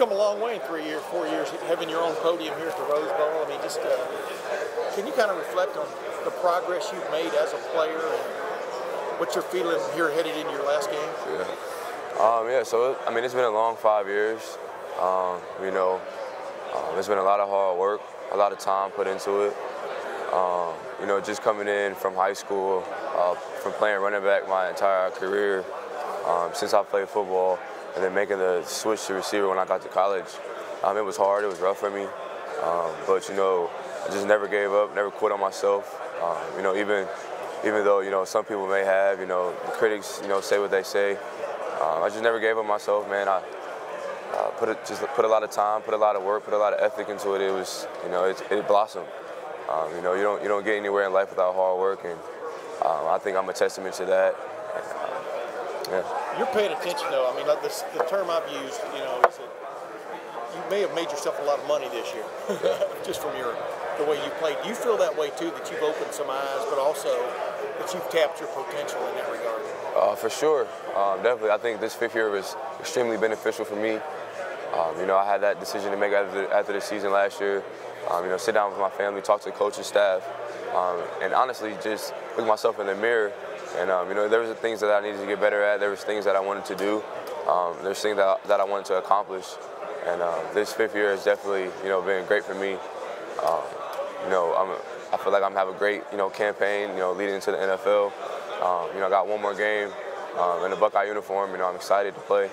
come a long way in 3 years, 4 years, having your own podium here at the Rose Bowl. I mean, just can you kind of reflect on the progress you've made as a player and what you're feeling here headed into your last game? Yeah. So I mean, it's been a long 5 years. It's been a lot of hard work, a lot of time put into it. Just coming in from high school, from playing running back my entire career since I played football, and then making the switch to receiver when I got to college. It was hard, it was rough for me, but I just never gave up, never quit on myself. Even though some people may have, the critics, say what they say. I just never gave up myself, man. I put a lot of time, put a lot of work, put a lot of ethic into it. It was, it blossomed. You don't get anywhere in life without hard work, and I think I'm a testament to that. Yeah. You're paying attention, though. I mean, like the term I've used, is that you may have made yourself a lot of money this year, just from the way you played. Do you feel that way too, that you've opened some eyes, but also that you've tapped your potential in that regard? For sure, definitely. I think this 5th year was extremely beneficial for me. I had that decision to make after the season last year. Sit down with my family, talk to the coaching staff, and honestly just look myself in the mirror. And there was things that I needed to get better at. There was things that I wanted to do. There's things that I wanted to accomplish. And this 5th year has definitely been great for me. I feel like I'm having a great campaign leading into the NFL. I got one more game in the Buckeye uniform. I'm excited to play.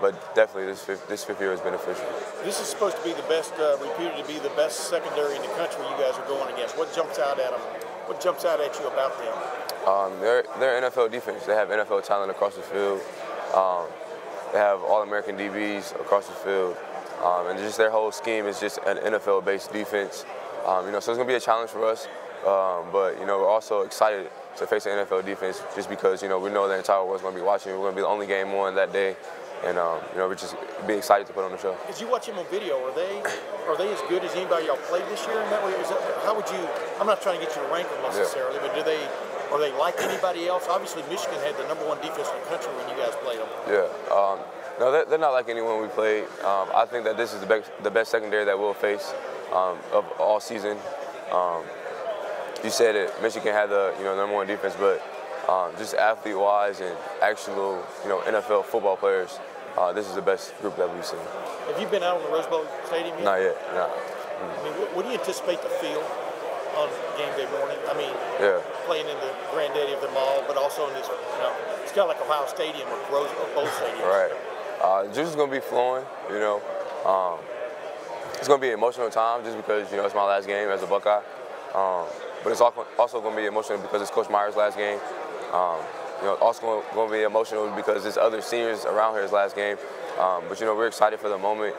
But definitely this 5th year is beneficial. This is supposed to be the best, reputed to be the best secondary in the country you guys are going against. What jumps out at them? What jumps out at you about them? They're NFL defense. They have NFL talent across the field. They have All-American DBs across the field. And just their whole scheme is just an NFL-based defense. So it's going to be a challenge for us. But we're also excited to face an NFL defense just because, we know the entire world's going to be watching. We're going to be the only game on that day. And, we're just be excited to put on the show. As you watch them on video, are they as good as anybody y'all played this year? In that way, how would you, I'm not trying to get you to rank them necessarily, but are they like anybody else? Obviously, Michigan had the #1 defense in the country when you guys played them. Yeah. No, they're not like anyone we played. I think that this is the best secondary that we'll face of all season. You said it, Michigan had the #1 defense, but just athlete-wise and actual NFL football players, this is the best group that we've seen. Have you been out on the Rose Bowl Stadium yet? Not yet, no. I mean, what do you anticipate the feel on game day morning? I mean, playing in the granddaddy of them all, but also in this, it's kind of like Ohio Stadium or both stadiums. Right. Just going to be flowing, It's going to be an emotional time just because, it's my last game as a Buckeye. But it's also going to be emotional because it's Coach Meyer's last game. Also going to be emotional because there's other seniors around here's last game. But we're excited for the moment,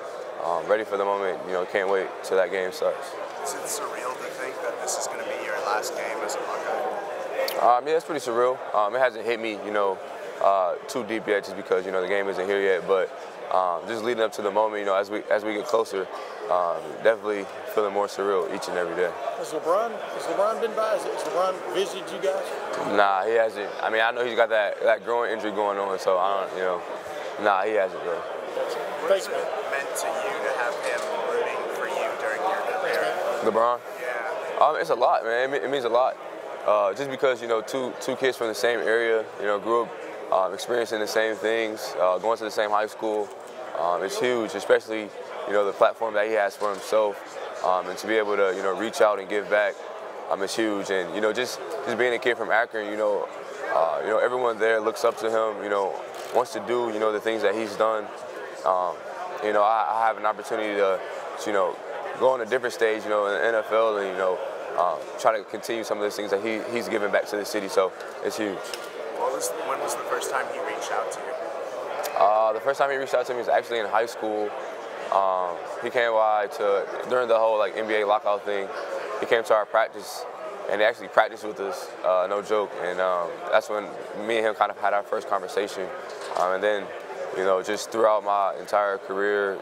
ready for the moment. Can't wait till that game starts. Is it surreal to think that this is going to be your last game as a Buckeye? Yeah, it's pretty surreal. It hasn't hit me, too deep yet, just because the game isn't here yet. But just leading up to the moment, as we get closer, definitely feeling more surreal each and every day. Has LeBron been by? Has LeBron visited you guys? Nah, he hasn't. I mean, I know he's got that groin injury going on, so I don't, nah, he hasn't, bro. What has it meant to you to have him rooting for you during your career? LeBron? Yeah. It's a lot, man. It means a lot. Just because, two kids from the same area, grew up experiencing the same things, going to the same high school, it's huge, especially, the platform that he has for himself, and to be able to, reach out and give back, it's huge. And, just being a kid from Akron, everyone there looks up to him, wants to do, the things that he's done. I have an opportunity to go on a different stage, in the NFL and, try to continue some of those things that he's given back to the city, so it's huge. When was the first time he reached out to you? The first time he reached out to me was actually in high school. He came by during the whole NBA lockout thing. He came to our practice, and he actually practiced with us, no joke. And that's when me and him kind of had our first conversation. And then, just throughout my entire career,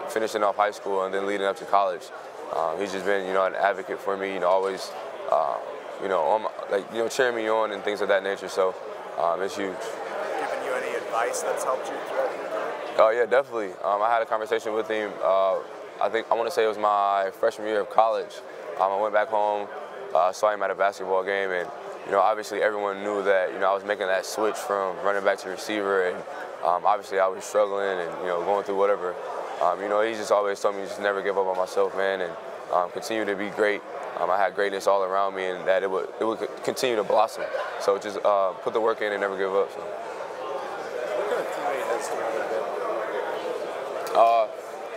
finishing off high school and then leading up to college, he's just been, an advocate for me. Always, cheering me on and things of that nature. So it's huge. Given you any advice that's helped you throughout your career? Oh yeah, definitely. I had a conversation with him. I want to say it was my freshman year of college. I went back home, saw him at a basketball game, and obviously everyone knew that I was making that switch from running back to receiver, and obviously I was struggling and going through whatever. He just always told me just never give up on myself, man, and continue to be great. I had greatness all around me, and that it would continue to blossom. So just put the work in and never give up. So. What kind of teammate has Sterling been?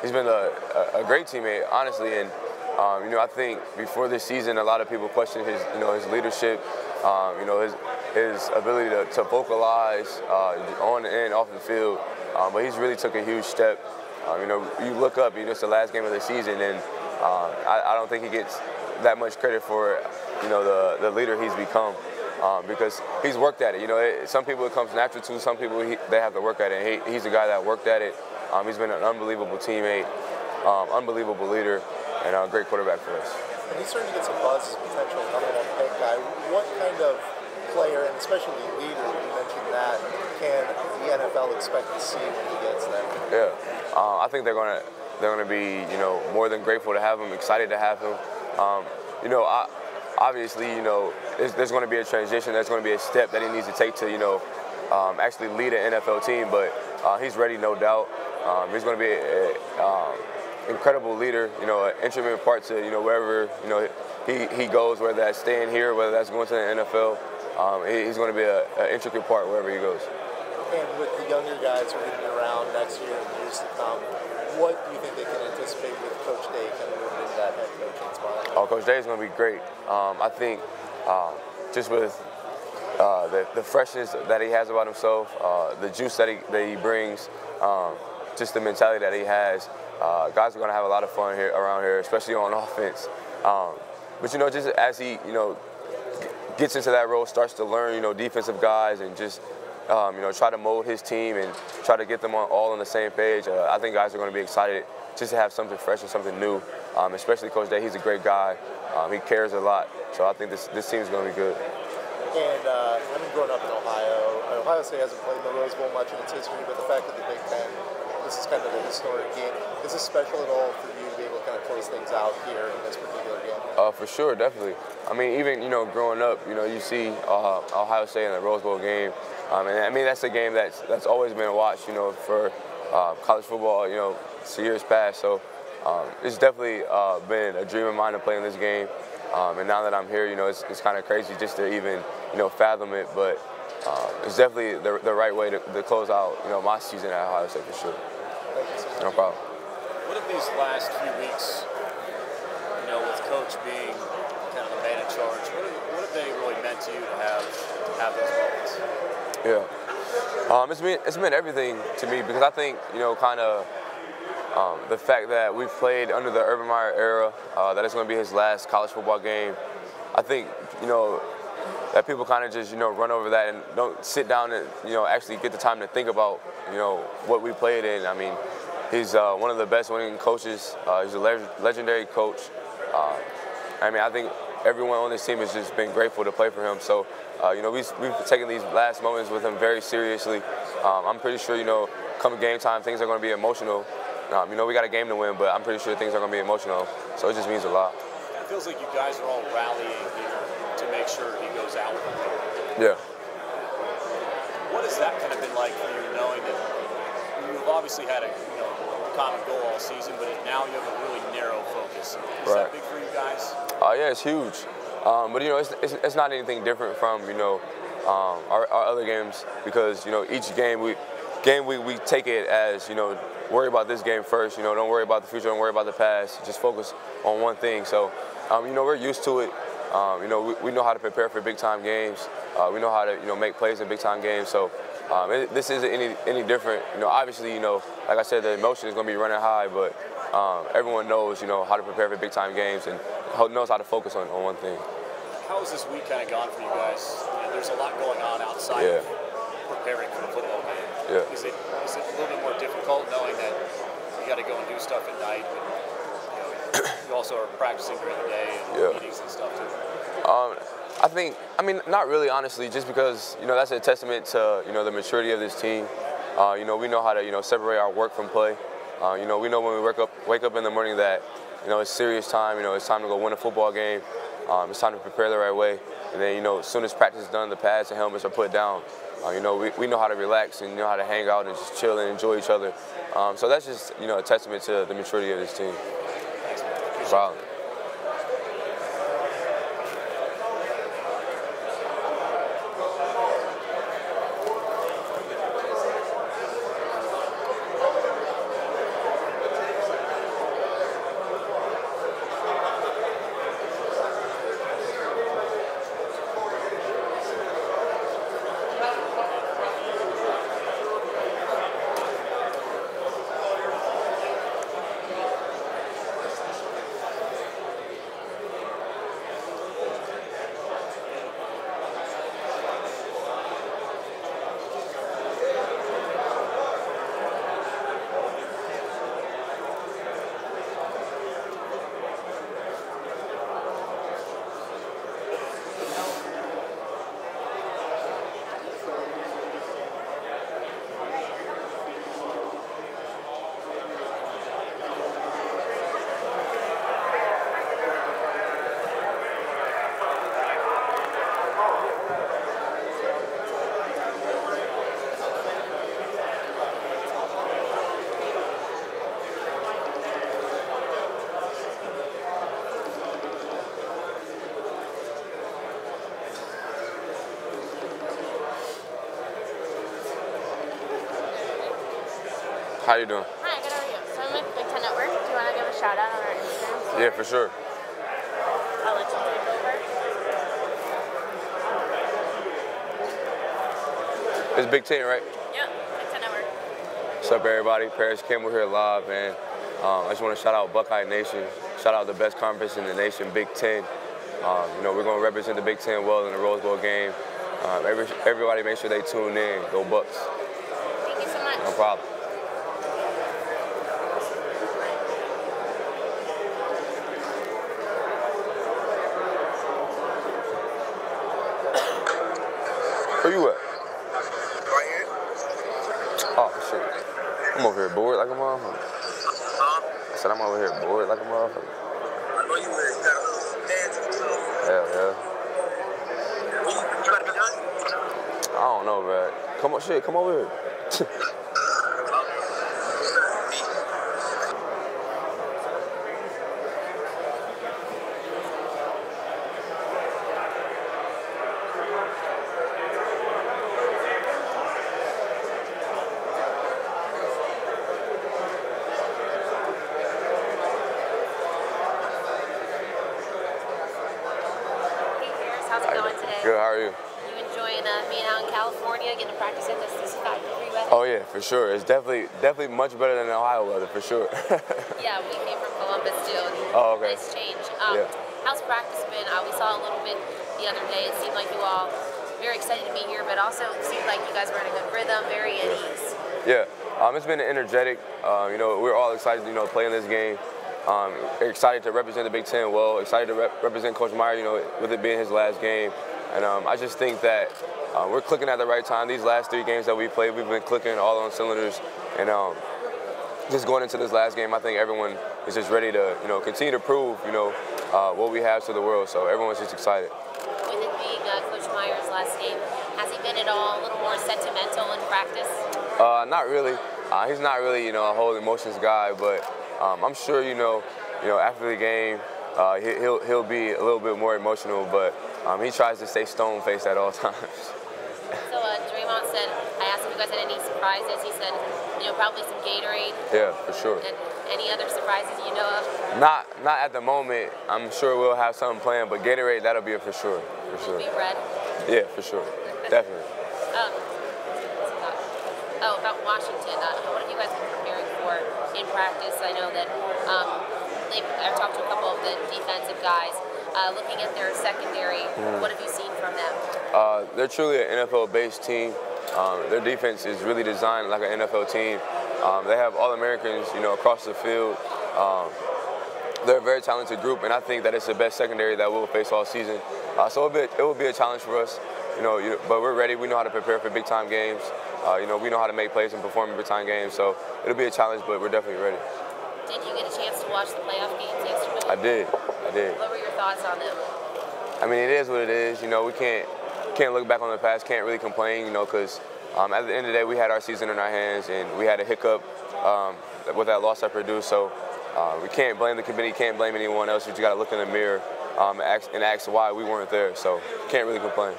He's been a great teammate, honestly, and I think before this season, a lot of people questioned his leadership, his ability to vocalize on and off the field, but he's really took a huge step. You look up, it's the last game of the season, and I don't think he gets that much credit for the leader he's become. Because he's worked at it. Some people it comes natural to. Some people they have to work at it. And he's the guy that worked at it. He's been an unbelievable teammate, unbelievable leader, and a great quarterback for us. And he's starting to get some buzz as a potential number one pick guy. What kind of player, and especially leader, you mentioned that, can the NFL expect to see when he gets there? Yeah, I think they're gonna be more than grateful to have him, excited to have him. Obviously, there's going to be a transition. There's going to be a step that he needs to take to, actually lead an NFL team. But he's ready, no doubt. He's going to be an incredible leader. An integral part to, wherever he goes, whether that's staying here, whether that's going to the NFL. He's going to be an intricate part wherever he goes. And with the younger guys who are going to be around next year and years to come, what do you think they can anticipate with Coach Day kind of moving into that head coaching spot? Oh, Coach Day is going to be great. I think just with the freshness that he has about himself, the juice that he brings, just the mentality that he has, guys are going to have a lot of fun around here, especially on offense. But just as he gets into that role, starts to learn defensive guys, and just try to mold his team and try to get them all on the same page. I think guys are going to be excited just to have something fresh and something new, especially Coach Day. He's a great guy. He cares a lot. So I think this team is going to be good. And growing up in Ohio State hasn't played in the Rose Bowl much in its history, but the fact that the Big Ten, this is kind of a historic game. Is this special at all for you to be able to kind of close things out here in this particular game? For sure, definitely. Even growing up, you see Ohio State in the Rose Bowl game. And that's a game that's always been watched, for college football, years past. So it's definitely been a dream of mine to play in this game. And now that I'm here, it's kind of crazy just to even, fathom it. But it's definitely the right way to close out, my season at Ohio State for sure. Thank you so much. No problem. What have these last few weeks, with Coach being kind of the man in charge, what have they really meant to you to have those moments? Yeah, it's meant everything to me, because I think the fact that we've played under the Urban Meyer era, that it's going to be his last college football game. I think that people kind of just run over that and don't sit down and actually get the time to think about what we played in. He's one of the best winning coaches. He's a legendary coach. I think everyone on this team has just been grateful to play for him. So, we've taken these last moments with him very seriously. I'm pretty sure, come game time, things are going to be emotional. We got a game to win, but I'm pretty sure things are going to be emotional. So it just means a lot. It feels like you guys are all rallying here to make sure he goes out. Yeah. What has that kind of been like for you, knowing that you've obviously had a common goal all season, but now you have a really narrow focus? Is that big for you guys? Yeah, it's huge. But it's not anything different from our other games, because each game we take it as worry about this game first. Don't worry about the future, don't worry about the past. Just focus on one thing. So we're used to it. We know how to prepare for big time games. We know how to make plays in big time games. So this isn't any different. Obviously like I said, the emotion is going to be running high, but everyone knows how to prepare for big time games and knows how to focus on one thing. How has this week kind of gone for you guys? There's a lot going on outside of preparing for the football game. Yeah. Is it a little bit more difficult knowing that you got to go and do stuff at night, but you also are practicing during the day and meetings and stuff too? Not really, honestly, just because that's a testament to the maturity of this team. You know, we know how to, you know, separate our work from play. You know, we know when we wake up in the morning that, you know, it's serious time. You know, it's time to go win a football game. It's time to prepare the right way. And then, you know, as soon as practice is done, the pads and helmets are put down. You know, we know how to relax and know how to hang out and just chill and enjoy each other. So that's just, you know, a testament to the maturity of this team. No problem. How you doing? Hi, good, how are you? So I'm with Big Ten Network. Do you want to give a shout out on our Instagram? Yeah, for sure. I'll let you take over. It's Big Ten, right? Yep, Big Ten Network. What's up, everybody? Parris Campbell here live, man. I just want to shout out Buckeye Nation. Shout out the best conference in the nation, Big Ten. You know, we're going to represent the Big Ten well in the Rose Bowl game. Everybody make sure they tune in. Go Bucks. Thank you so much. No problem. Where you at? Right here. Oh, shit. I'm over here bored like a motherfucker. I said I'm over here bored like a motherfucker. I know you were. You got a dance too. Hell yeah. You got to be done? I don't know, man. Come on, shit, come over here. Hey, Parris, how's it going today? Good, how are you? You enjoying being out in California, getting to practice in this 65-degree weather? Oh yeah, for sure. It's definitely much better than the Ohio weather, for sure. Yeah, we came from Columbus too. Oh, okay. Nice change. Yeah. How's practice been? We saw a little bit the other day. It seemed like you all very excited to be here, but also it seemed like you guys were in a good rhythm, very at ease. Yeah, it's been energetic. You know, we're all excited, you know, playing this game. Excited to represent the Big Ten well. Excited to represent Coach Meyer, you know, with it being his last game. And I just think that we're clicking at the right time. These last 3 games that we played, we've been clicking all on cylinders. And just going into this last game, I think everyone is just ready to, you know, continue to prove, you know, what we have to the world. So everyone's just excited. With it being Coach Meyer's last game, has he been at all a little more sentimental in practice? Not really. He's not really, you know, a whole emotions guy, but I'm sure, you know, after the game, he'll be a little bit more emotional, but he tries to stay stone-faced at all times. So Draymond said, I asked if you guys had any surprises. He said, you know, probably some Gatorade. Yeah, for sure. And any other surprises you know of? Not at the moment. I'm sure we'll have something planned, but Gatorade, that'll be it for sure. For sure. Be red? Yeah, for sure. Definitely. About Washington, what have you guys been preparing for in practice? I know that I've talked to a couple of the defensive guys. Looking at their secondary, what have you seen from them? They're truly an NFL-based team. Their defense is really designed like an NFL team. They have All-Americans, you know, across the field. They're a very talented group, and I think that it's the best secondary that we'll face all season. So it will be a challenge for us. but we're ready. We know how to prepare for big-time games. We know how to make plays and perform in big-time games. So it'll be a challenge, but we're definitely ready. Did you get a chance to watch the playoff games yesterday? I did. What were your thoughts on them? I mean, it is what it is. We can't look back on the past, can't really complain, because at the end of the day, we had our season in our hands, and we had a hiccup with that loss at Purdue. So we can't blame the committee, can't blame anyone else. We just got to look in the mirror and ask why we weren't there. So can't really complain.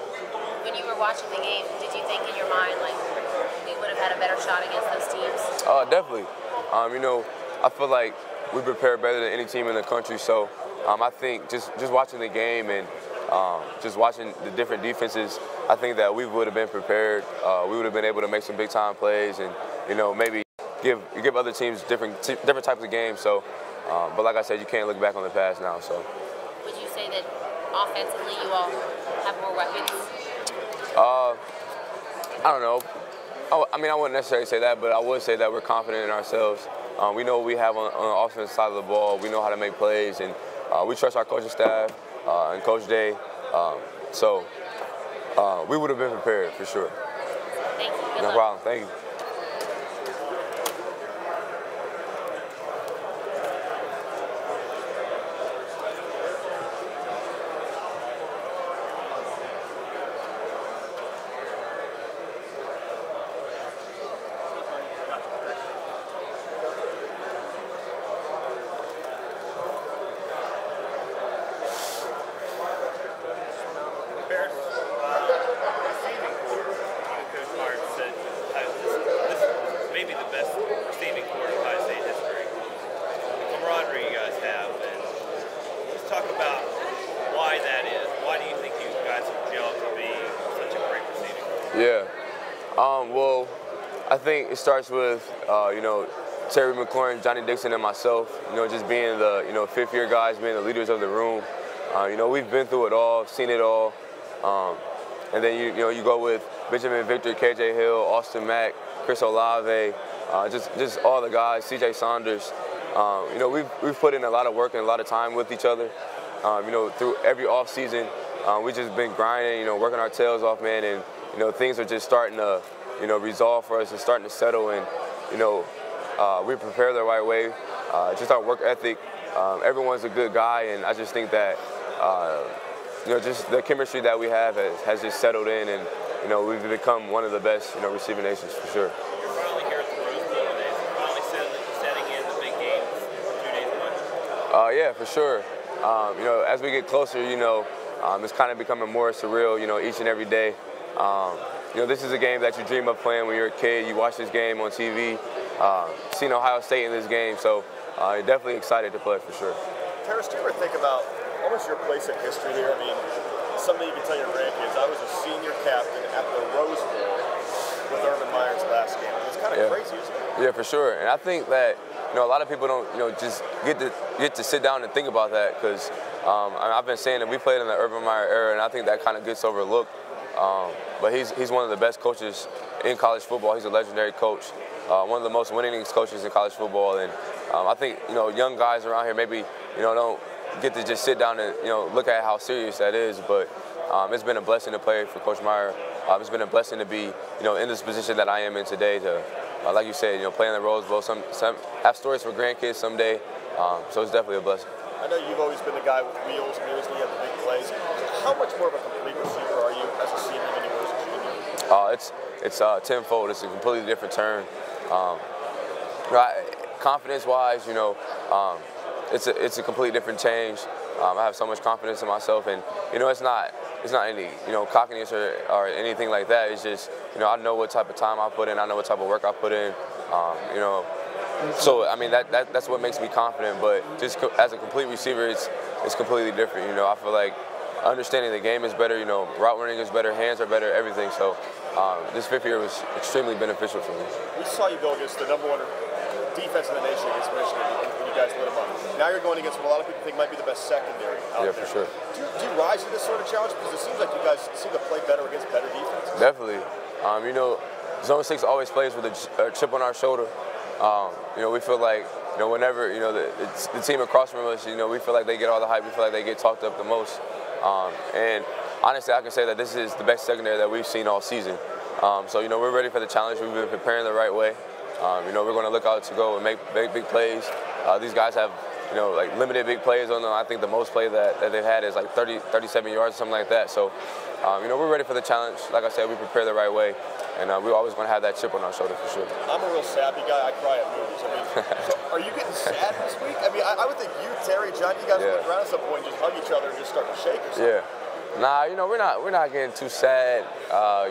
When you were watching the game, did you think in your mind, like, we would have had a better shot against those teams? Definitely. I feel like we prepared better than any team in the country. So I think just watching the game and just watching the different defenses, I think that we would have been prepared. We would have been able to make some big-time plays and, maybe give other teams different types of games. So, but like I said, you can't look back on the past now. So, would you say that offensively you all have more weapons? I don't know. I mean, I wouldn't necessarily say that, but I would say that we're confident in ourselves. We know what we have on the offensive side of the ball. We know how to make plays, and we trust our coaching staff and Coach Day. So we would have been prepared for sure. Thank you. Good no luck. problem. Thank you. Yeah. Well, I think it starts with, Terry McLaurin, Johnny Dixon, and myself, just being the, fifth-year guys, being the leaders of the room. We've been through it all, seen it all. And then, you go with Benjamin Victor, KJ Hill, Austin Mack, Chris Olave, just all the guys, CJ Saunders. We've put in a lot of work and a lot of time with each other. Through every offseason, we've just been grinding, working our tails off, man, and, things are just starting to, resolve for us and starting to settle, and, we prepare the right way. Just our work ethic. Everyone's a good guy, and I just think that, just the chemistry that we have has just settled in, and, we've become one of the best, receiving nations for sure. You're finally here at the Rose Bowl today. Finally setting in the big games 2 days away. Yeah, for sure. As we get closer, it's kind of becoming more surreal, each and every day. This is a game that you dream of playing when you're a kid. You watch this game on TV, seen Ohio State in this game, so definitely excited to play for sure. Parris, do you ever think about almost your place in history here? I mean, someday you can tell your grandkids, I was a senior captain at the Rose Bowl with Urban Meyer's last game. It's kind of crazy, isn't it? Yeah, for sure. And I think that, a lot of people don't, just get to sit down and think about that, because I've been saying that we played in the Urban Meyer era, and I think that kind of gets overlooked. But he's one of the best coaches in college football. He's a legendary coach, one of the most winningest coaches in college football. And I think, young guys around here maybe, don't get to just sit down and, look at how serious that is. But it's been a blessing to play for Coach Meyer. It's been a blessing to be, in this position that I am in today to, like you said, play in the Rose Bowl, some have stories for grandkids someday. So it's definitely a blessing. I know you've always been the guy with wheels, and you always have the big plays. How much more of a complete receiver are you as a senior than you were as a junior? It's tenfold. It's a completely different turn. Confidence-wise, it's a completely different change. I have so much confidence in myself, and it's not any cockiness or anything like that. It's just I know what type of time I put in. I know what type of work I put in. So I mean that's what makes me confident. But just as a complete receiver, it's completely different. I feel like understanding the game is better. Route running is better. Hands are better. Everything. So this fifth year was extremely beneficial for me. We saw you go against the #1 defense in the nation against Michigan, and you guys lit them up. Now you're going against what a lot of people think might be the best secondary out there. Yeah, for sure. Do you rise to this sort of challenge? Because it seems like you guys seem to play better against better defenses. Definitely. Zone 6 always plays with a chip on our shoulder. We feel like, whenever, the team across from us, we feel like they get all the hype. We feel like they get talked up the most. And honestly, I can say that this is the best secondary that we've seen all season. So, you know, we're ready for the challenge. We've been preparing the right way. You know, we're going to look out to go and make big plays. These guys have, you know, like limited big plays on them. I think the most play that they've had is like 37 yards or something like that. So, you know, we're ready for the challenge. Like I said, we prepare the right way, and we're always going to have that chip on our shoulder for sure. I'm a real sappy guy. I cry at movies. I mean, so are you getting sad this week? I mean, I would think you, Terry, John, you guys would look around at some point and just hug each other and just start to shake or something. Yeah. Nah, you know, we're not getting too sad.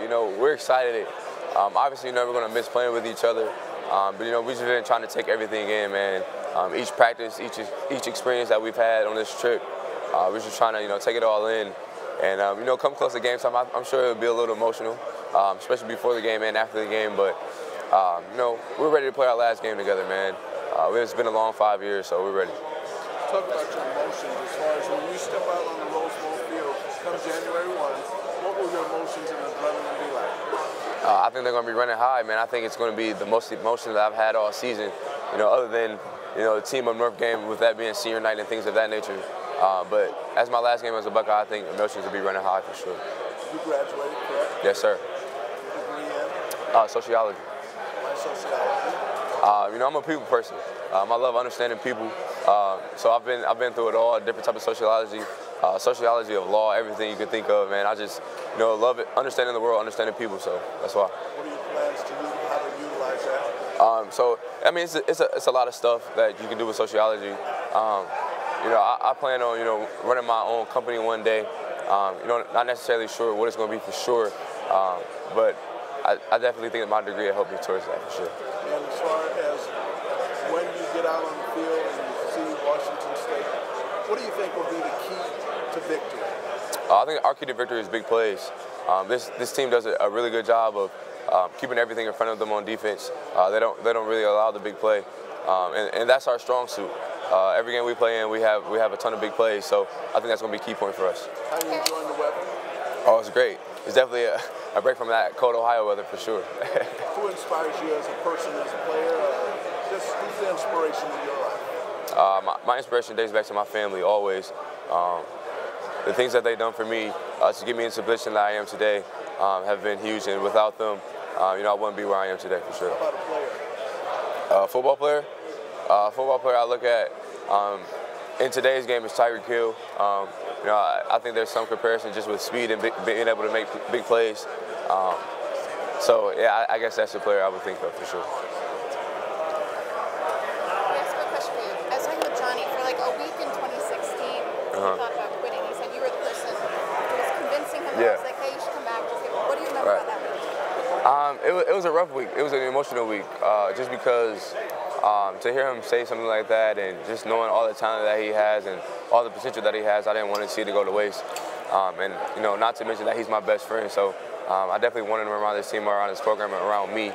You know, we're excited. Obviously, you know, we're going to miss playing with each other. But, you know, we've just been trying to take everything in, man. Each practice, each experience that we've had on this trip, we're just trying to, you know, take it all in. And, you know, come close to game time, I'm sure it'll be a little emotional, especially before the game and after the game. But, you know, we're ready to play our last game together, man. It's been a long 5 years, so we're ready. Talk about your emotions as far as when you step out on the Rose Bowl field come January 1, what will your emotions and adrenaline be like? I think they're going to be running high, man. I think it's going to be the most emotions that I've had all season, you know, other than, you know, the Team Up North game, with that being senior night and things of that nature. But as my last game as a Buckeye, I think emotions will be running high for sure. You graduated, correct? Yes, sir. Degree in? Sociology. Why sociology? You know, I'm a people person. I love understanding people. So I've been through it all, different type of sociology, sociology of law, everything you can think of, man. I just, you know, love it, understanding the world, understanding people. So that's why. What are your plans to use, how to utilize that? So I mean, it's a lot of stuff that you can do with sociology. You know, I plan on, you know, running my own company one day. You know, not necessarily sure what it's going to be for sure, but I definitely think that my degree will help me towards that for sure. And as far as when you get out on the field and you see Washington State, what do you think will be the key to victory? I think our key to victory is big plays. This team does a really good job of keeping everything in front of them on defense. They don't really allow the big play, and that's our strong suit. Every game we play in, we have a ton of big plays, so I think that's going to be a key point for us. How are you enjoying the weather? Oh, it's great. It's definitely a break from that cold Ohio weather for sure. Who inspires you as a person, as a player? Just who's the inspiration in your life? My inspiration dates back to my family always. The things that they've done for me to get me into the position that I am today have been huge, and without them, you know, I wouldn't be where I am today for sure. How about a player? Football player? Football player I look at in today's game is Tyreek Hill. You know, I think there's some comparison just with speed and being able to make big plays. So yeah, I guess that's the player I would think of for sure. Yes, good question for you. I was talking with Johnny for like a week in 2016. He thought about quitting. He said you were the person who was convincing him. I was like, hey, you should come back. What do you remember about that week? It was a rough week. It was an emotional week, just because to hear him say something like that, and just knowing all the talent that he has and all the potential that he has, I didn't want to see it go to waste. And you know, not to mention that he's my best friend, so I definitely wanted him around this team, around this program, around me.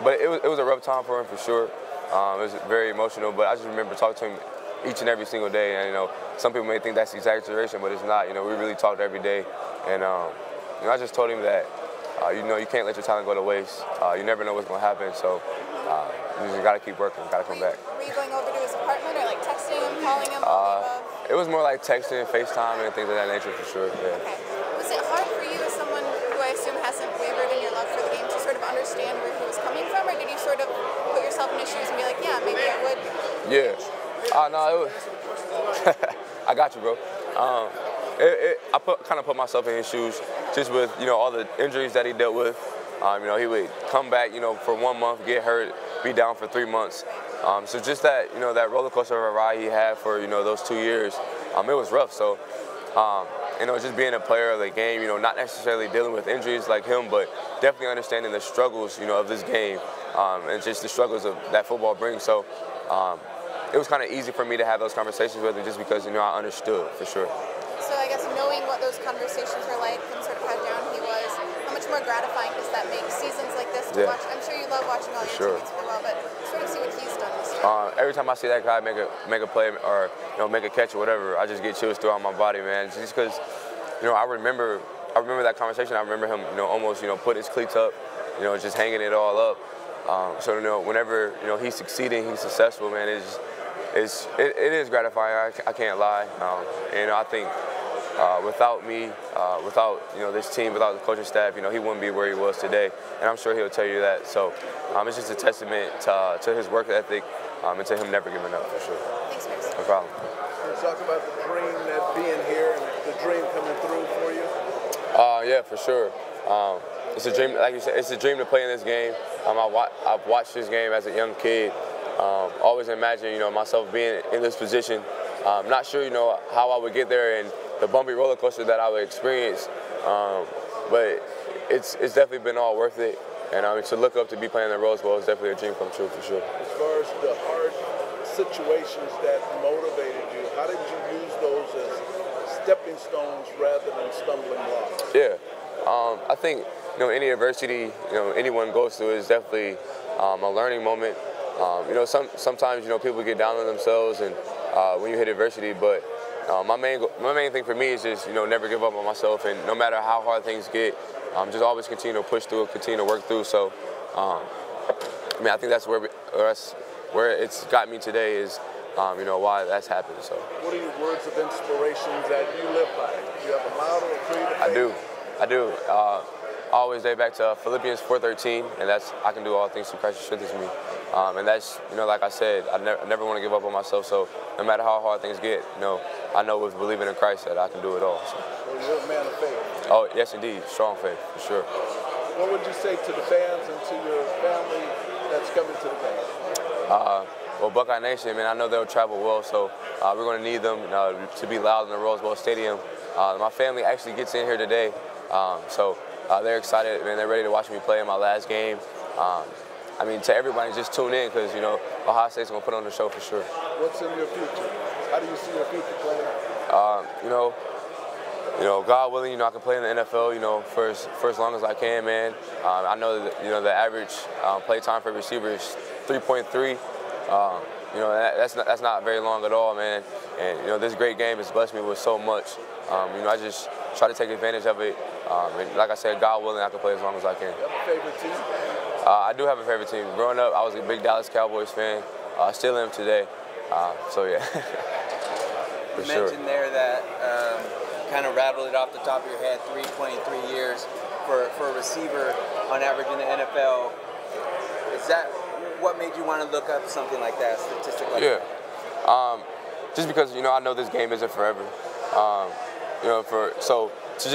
But it was a rough time for him for sure. It was very emotional, but I just remember talking to him each and every single day. And you know, some people may think that's exaggeration, but it's not. You know, we really talked every day, and you know, I just told him that you know, you can't let your talent go to waste. You never know what's going to happen, so you just got to keep working, got to come back. Were you going over to his apartment or like texting him, calling him? It was more like texting, FaceTime, and things of that nature for sure. Yeah. Okay. Was it hard for you as someone who I assume hasn't wavered in your love for the game to sort of understand where he was coming from, or did you sort of put yourself in his shoes and be like, yeah, maybe I would? Yeah. No, it was. I got you, bro. I kind of put myself in his shoes, just with, you know, all the injuries that he dealt with. You know, he would come back, you know, for 1 month, get hurt, be down for 3 months. So just that, you know, that roller coaster of a ride he had for, you know, those 2 years, it was rough. So, you know, just being a player of the game, you know, not necessarily dealing with injuries like him, but definitely understanding the struggles, you know, of this game, and just the struggles of that football brings. So, it was kind of easy for me to have those conversations with him, just because, you know, I understood for sure. So I guess knowing what those conversations were like and sort of how down he was, how much more gratifying does that make seasons like this to watch? I'm sure you love watching all your teammates play well, but sort of see what he's done this year. Every time I see that guy make a play or, you know, make a catch or whatever, I just get chills throughout my body, man. Just because, you know, I remember that conversation. I remember him, you know, almost, you know, put his cleats up, you know, just hanging it all up. So, you know, whenever, you know, he's succeeding, he's successful, man, it is gratifying. I can't lie. You know, I think without me, without this team, without the coaching staff, he wouldn't be where he was today, and I'm sure he'll tell you that. So it's just a testament to his work ethic and to him never giving up, for sure. Thanks, Parris. No problem. Can you talk about the dream that being here and the dream coming through for you? Yeah, for sure. It's a dream, like you said, it's a dream to play in this game. I've watched this game as a young kid. Always imagined, myself being in this position. Not sure, how I would get there and the bumpy roller coaster that I would experience. But it's definitely been all worth it. And to look up to be playing in the Rose Bowl is definitely a dream come true, for sure. As far as the hard situations that motivated you, how did you use those as stepping stones rather than stumbling blocks? Yeah, I think any adversity anyone goes through is definitely a learning moment. Sometimes people get down on themselves and when you hit adversity, but my main thing for me is just never give up on myself, and no matter how hard things get, just always continue to push through, continue to work through. So I think that's where it's got me today is why that's happened. So what are your words of inspiration that you live by? Do you have a model or creed of faith? I do. I always day back to Philippians 4:13, and that's I can do all things through Christ who strengthens me. And that's like I said, I never want to give up on myself. So no matter how hard things get, I know with believing in Christ that I can do it all. So. Well, you're a man of faith. Oh yes, indeed, strong faith for sure. What would you say to the fans and to your family that's coming to the game? Well, Buckeye Nation, man, I know they'll travel well, so we're going to need them to be loud in the Rose Bowl Stadium. My family actually gets in here today, so they're excited, man. They're ready to watch me play in my last game. To everybody, just tune in because, Ohio State's going to put on the show for sure. What's in your future? How do you see your future playing? God willing, I can play in the NFL, for as long as I can, man. I know that, the average play time for a receiver is 3.3. That's not very long at all, man. And, this great game has blessed me with so much. I just try to take advantage of it. And like I said, God willing, I can play as long as I can. You have a favorite team? I do have a favorite team. Growing up, I was a big Dallas Cowboys fan. I still am today. So, yeah. You mentioned there that kind of rattled it off the top of your head, 23 years for a receiver on average in the NFL. Is that what made you want to look up something like that, statistic like that? Just because, I know this game isn't forever.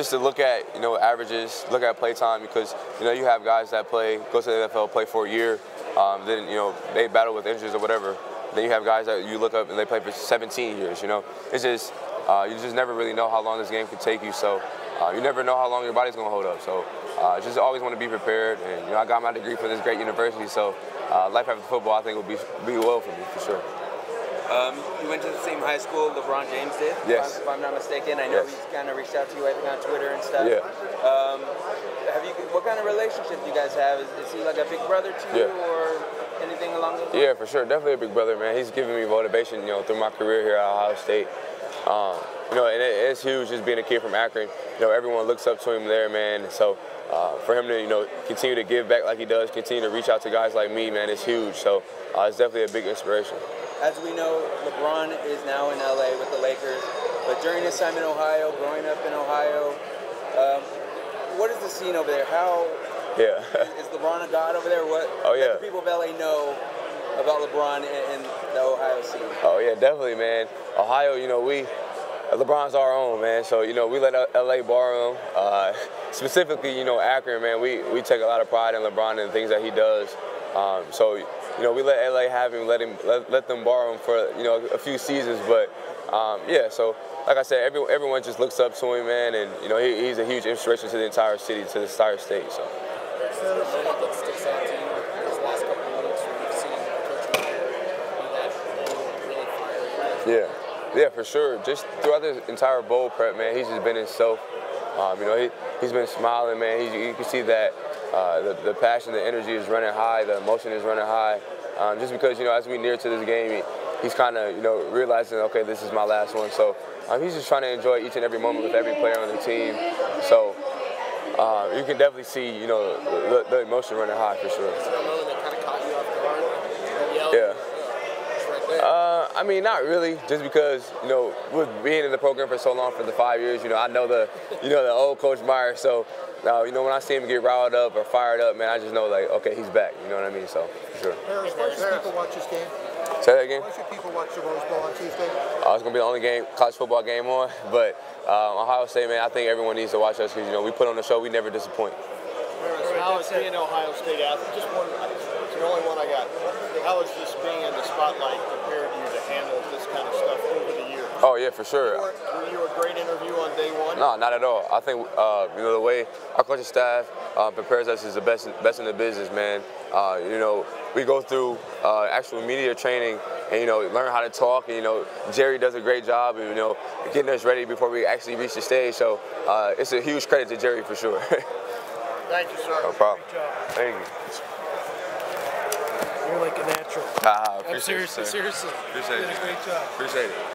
To look at, averages, look at play time, because, you have guys that go to the NFL, play for a year, then, they battle with injuries or whatever. Then you have guys that you look up and they play for 17 years, It's just, you just never really know how long this game can take you, so you never know how long your body's going to hold up. So just always want to be prepared, and, I got my degree from this great university, so life after football I think will be well for me, for sure. You went to the same high school LeBron James did, yes. if I'm not mistaken. I know he's kind of reached out to you, I think, on Twitter and stuff. Yeah. What kind of relationship do you guys have? Is he like a big brother to you, or anything along those lines? Yeah, for sure. Definitely a big brother, man. He's given me motivation, through my career here at Ohio State. And it's huge just being a kid from Akron. Everyone looks up to him there, man. And so for him to, continue to give back like he does, continue to reach out to guys like me, man, it's huge. So it's definitely a big inspiration. As we know, LeBron is now in LA with the Lakers, but during his time in Ohio, growing up in Ohio, what is the scene over there? Is LeBron a god over there? What do people of LA know about LeBron and the Ohio scene? Oh yeah, definitely, man. Ohio, LeBron's our own, man. So, we let LA borrow him. Specifically, Akron, man, we take a lot of pride in LeBron and the things that he does. We let LA have him, let them borrow him for, a few seasons. But, so like I said, everyone just looks up to him, man. And, he's a huge inspiration to the entire city, to the entire state. So. What sticks out to you these last couple of weeks when you've seen Coach McCord be that really fiery? Yeah, for sure. Just throughout the entire bowl prep, man, he's just been himself. He's been smiling, man. You can see that the passion, the energy is running high, the emotion is running high. Just because, as we near to this game, he's kind of, realizing, okay, this is my last one. So he's just trying to enjoy each and every moment with every player on the team. So you can definitely see, the emotion running high for sure. Is there a moment that kind of caught you off guard? Yeah. I mean, not really. Just because with being in the program for so long, for the 5 years, I know the old Coach Myers. So when I see him get riled up or fired up, man, I just know like, okay, he's back. You know what I mean? So for sure. Parris, why should people watch this game? Say that again. Why should people watch the Rose Bowl on Tuesday? It's gonna be the only college football game on. But Ohio State, man, I think everyone needs to watch us because we put on the show. We never disappoint. How is being an Ohio State athlete? Just one. It's the only one I got. How is this being in the spotlight prepared you to handle this kind of stuff over the years? Oh yeah, for sure. Were you a great interview on day one? No, not at all. I think the way our coaching staff prepares us is the best in the business, man. We go through actual media training and learn how to talk. And Jerry does a great job of getting us ready before we actually reach the stage. So it's a huge credit to Jerry for sure. Thank you, sir. No problem. Great job. Thank you. You're like a natural. Appreciate seriously, it, seriously. Appreciate You did a great job. Appreciate it.